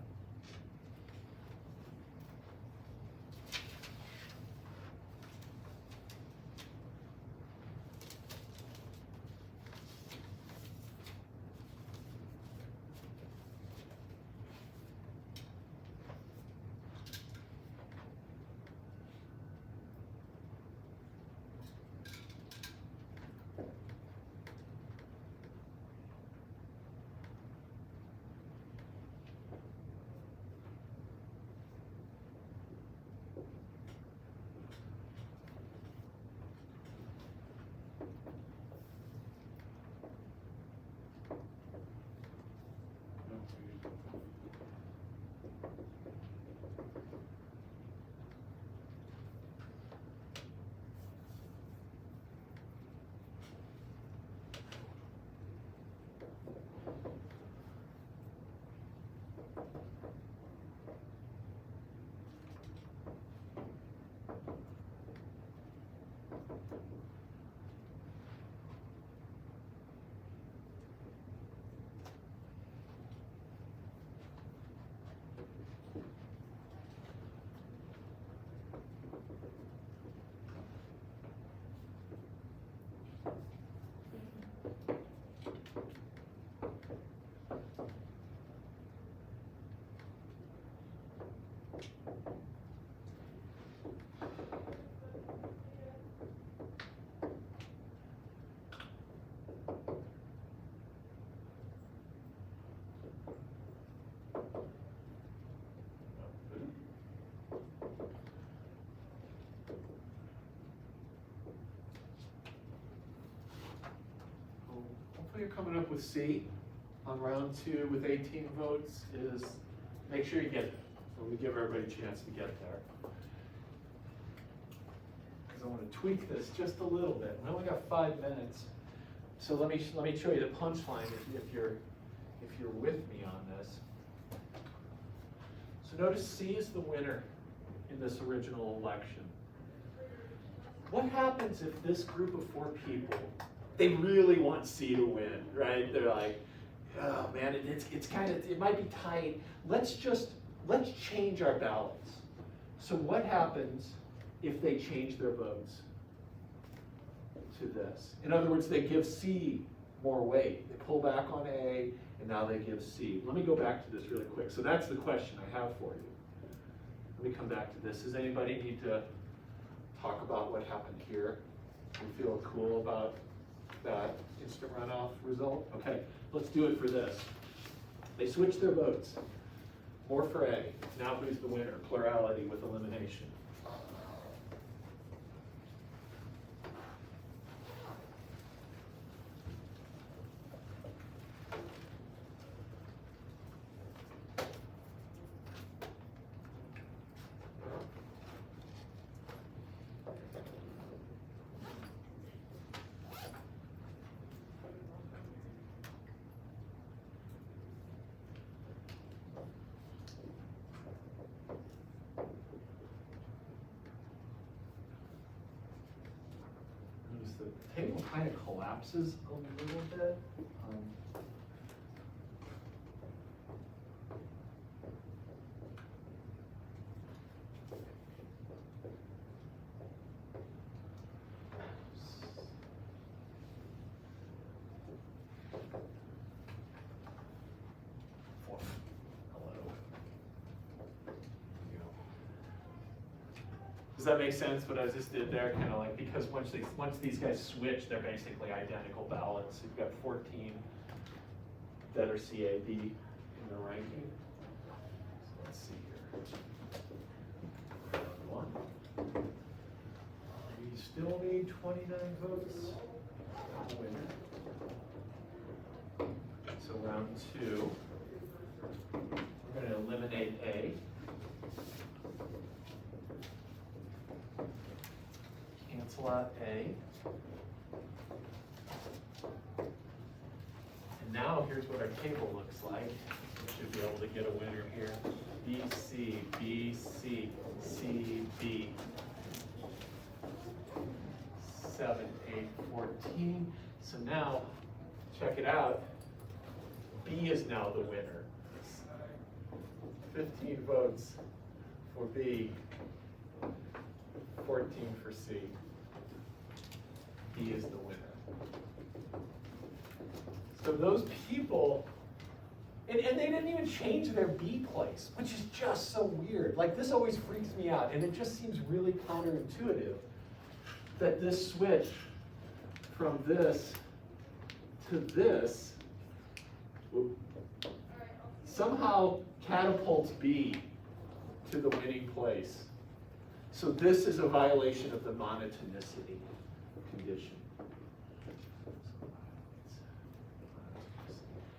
Hopefully you're coming up with C on round 2 with 18 votes is make sure you get there. So we give everybody a chance to get there. because I want to tweak this just a little bit. We only got 5 minutes. So let me show you the punchline if you're with me on this. So notice C is the winner in this original election. What happens if this group of 4 people, they really want C to win, right? They're like, oh man, it's kind of, it might be tight. Let's change our ballots. So what happens if they change their votes to this? In other words, they give C more weight. They pull back on A, and now they give C. Let me go back to this really quick. So that's the question I have for you. Let me come back to this. Does anybody need to talk about what happened here? You feel cool about that instant runoff result? Okay, let's do it for this. They switched their votes. More for A. Now who's the winner? Plurality with elimination. The table kind of collapses a little bit. Does that make sense, what I just did there? Kind of like, because once these guys switch, they're basically identical ballots. You've got 14 that are CAB in the ranking. So let's see here. Round 1. We still need 29 votes. Winner. So round 2, we're going to eliminate A. Cancel out A. And now here's what our table looks like. We should be able to get a winner here. B, C, B, C, C, B. 7, 8, 14. So now, check it out. B is now the winner. 15 votes for B, 14 for C. B is the winner. So those people, and they didn't even change their B place, which is just so weird. Like, this always freaks me out, and it just seems really counterintuitive that this switch from this to this somehow catapults B to the winning place. So this is a violation of the monotonicity condition.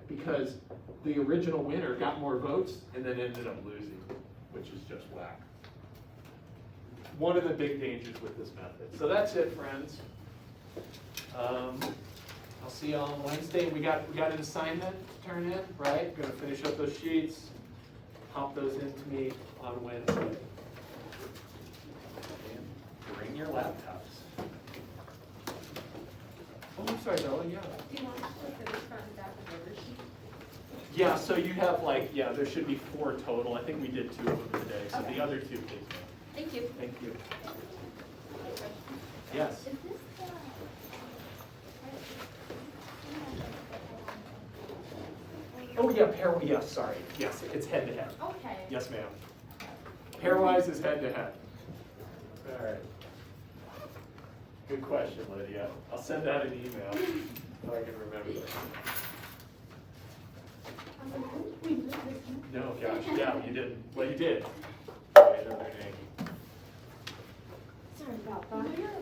Because the original winner got more votes and then ended up losing, which is just whack. One of the big dangers with this method. So that's it, friends. I'll see you all on Wednesday. We got an assignment to turn in, right? We're gonna finish up those sheets, pop those into me on Wednesday. And bring your laptops. Oh, I'm sorry, Bella, yeah. Do you want to look at this front and back of the order sheet? Yeah, so you have there should be 4 total. I think we did 2 of them today, so Okay. the other 2, please. Thank you. Thank you. Yes. Is this the? Oh, yeah, sorry. Yes, it's head to head. Okay. Yes, ma'am. Pairwise is head to head. All right. Good question, Lydia. I'll send out an email if I can remember that. No, gosh, yeah, you didn't. Well, you did. I know their name. Sorry about that.